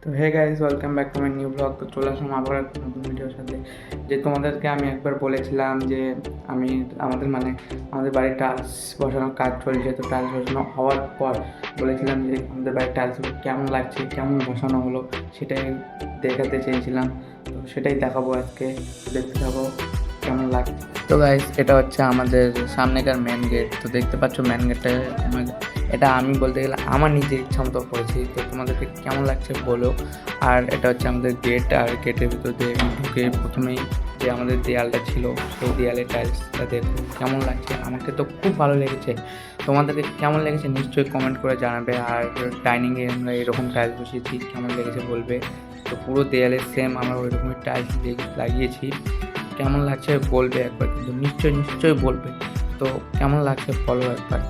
তো hey guys, welcome back to my new blog. তো চলে আসলাম আবার একটা নতুন ভিডিওর সাথে। যে তোমাদেরকে আমি একবার বলেছিলাম যে আমি আমাদের বাড়ির টাইলস বসানোর কাজ চলছে। তো টাইলস বসানো হওয়ার পর বলেছিলাম যে আমাদের বাড়ির টাইলসগুলো কেমন লাগছে, কেমন বসানো হলো, সেটাই দেখাতে চেয়েছিলাম। তো সেটাই দেখাবো আজকে, দেখতে থাকো কেমন লাগছে। তো গাইস, এটা হচ্ছে আমাদের সামনেকার মেন গেট। তো দেখতে পাচ্ছ মেন গেটটা এটা আমি বলতে গেলে আমার নিজের ইচ্ছা মতো করেছি। তো তোমাদেরকে কেমন লাগছে বলো। আর এটা হচ্ছে আমাদের গেট, আর গেটের ভিতর দিয়ে ঢুকে প্রথমেই যে আমাদের দেয়ালটা ছিল সেই দেয়ালের টাইলসটা দেখো কেমন লাগছে। আমাকে তো খুব ভালো লেগেছে, তোমাদেরকে কেমন লেগেছে নিশ্চয়ই কমেন্ট করে জানাবে। আর ডাইনিংয়ে আমরা এরকম টাইলস বসিয়েছি, কেমন লেগেছে বলবে। তো পুরো দেয়ালে সেম আমরা ওই রকমের টাইলস লাগিয়েছি, কেমন লাগছে বলবে একবার, কিন্তু নিশ্চয়ই বলবে। তো কেমন লাগছে বলো একবার।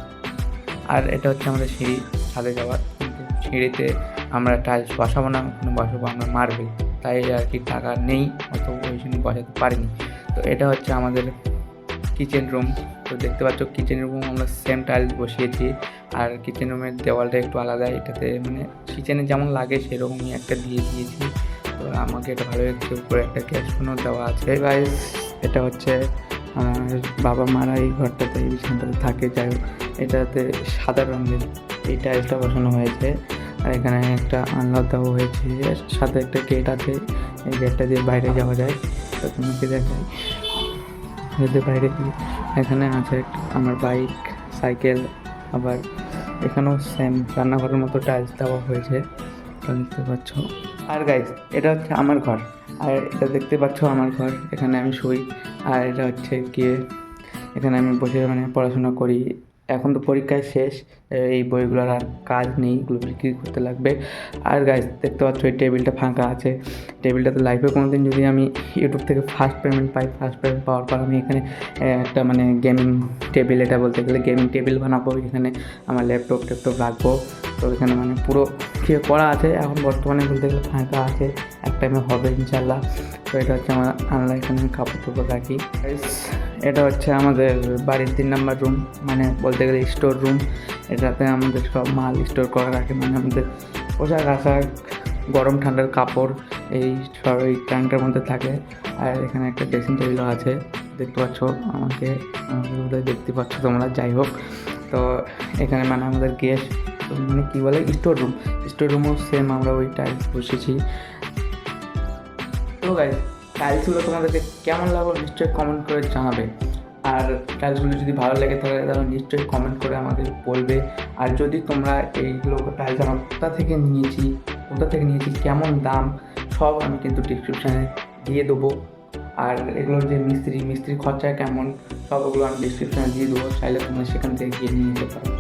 আর এটা হচ্ছে আমাদের সিঁড়ি, ছাদে যাওয়ার। কিন্তু সিঁড়িতে আমরা টাইলস বসাবো না, ওখানে বসাবো আমরা মার্বেল। তাই আর কি টাকা নেই, অত ওই জন্য বসাতে পারিনি। তো এটা হচ্ছে আমাদের কিচেন রুম। তো দেখতে পাচ্ছ কিচেন রুম আমরা সেম টাইলস বসিয়েছি। আর কিচেন রুমের দেওয়ালটা একটু আলাদা, এটাতে মানে কিচেনে যেমন লাগে সেরকমই একটা দিয়ে দিয়েছি। তো আমাকে এটা ভালো লাগছে, উপরে একটা গ্যাস ফ্যানও দেওয়া আছে। গাইস, এটা হচ্ছে আমার বাবা মারা এই ঘরটাতে, এই বিছানাটাতে থাকে। যাই হোক, এটাতে সাদা রঙের এই টাইলসটা বসানো হয়েছে। আর এখানে একটা আনলা দেওয়া হয়েছে, সাথে একটা গেট আছে। এই গেটটা দিয়ে বাইরে যাওয়া যায়। তো তোমাকে দেখাই, যেতে বাইরে দিয়ে এখানে আছে আমার বাইক, সাইকেল। আবার এখানেও সেম রান্নাঘরের মতো টাইলস দেওয়া হয়েছে, দেখতে পাচ্ছ। আর গাইস, এটা হচ্ছে আমার ঘর। আর এটা দেখতে পাচ্ছ আমার ঘর, এখানে আমি শুই। আর এটা হচ্ছে গিয়ে এখানে আমি বসে পড়াশোনা করি। এখন তো পরীক্ষায় শেষ, এই বইগুলোর আর কাজ নেই, এগুলো বিক্রি করতে লাগবে। আর গাইস, দেখতে পাচ্ছ এই টেবিলটা ফাঁকা আছে। টেবিলটাতে লাইফে কোনো দিন যদি আমি ইউটিউব থেকে ফার্স্ট পেমেন্ট পাওয়ার পর আমি এখানে একটা গেমিং টেবিল, এটা বলতে গেলে গেমিং টেবিল বানাবো। এখানে আমার ল্যাপটপ রাখবো। তো এখানে পুরো করা আছে, এখন বর্তমানে বলতে গেলে ফাঁকা আছে, এক টাইমে হবে ইনশাল্লাহ। তো এটা হচ্ছে আমার আনলা, এখানে আমি কাপড় রাখি। এটা হচ্ছে আমাদের বাড়ির 3 নম্বর রুম, বলতে গেলে স্টোর রুম। এটাতে আমাদের সব মাল স্টোর করা রাখে, আমাদের পোশাক আশাক, গরম ঠান্ডার কাপড়, এই সব এই ট্যাঙ্কটার মধ্যে থাকে। আর এখানে একটা ড্রেসিং টেবিলও আছে, দেখতে পাচ্ছ আমাকে দেখতে পাচ্ছ তোমরা। যাই হোক, তো এখানে আমাদের গেস্ট কী বলে স্টোর রুমও সেম আমরা ওই টাইলস বসেছি। তো গাইস, টাইলসগুলো তোমাদেরকে কেমন লাগলো নিশ্চয়ই কমেন্ট করে জানাবে। আর টাইলসগুলো যদি ভালো লেগে থাকে তাহলে নিশ্চয়ই কমেন্ট করে আমাকে বলবে। আর যদি তোমরা এইগুলো টাইলস আমার কোথা থেকে নিয়েছি, কেমন দাম, সব আমি কিন্তু ডিসক্রিপশানে দিয়ে দেবো। আর এগুলোর যে মিস্ত্রি খরচা কেমন, সব ওগুলো আমি ডিসক্রিপশানে দিয়ে দেবো, চাইলে তোমরা সেখান থেকে গিয়ে নিয়ে যেতে পারো।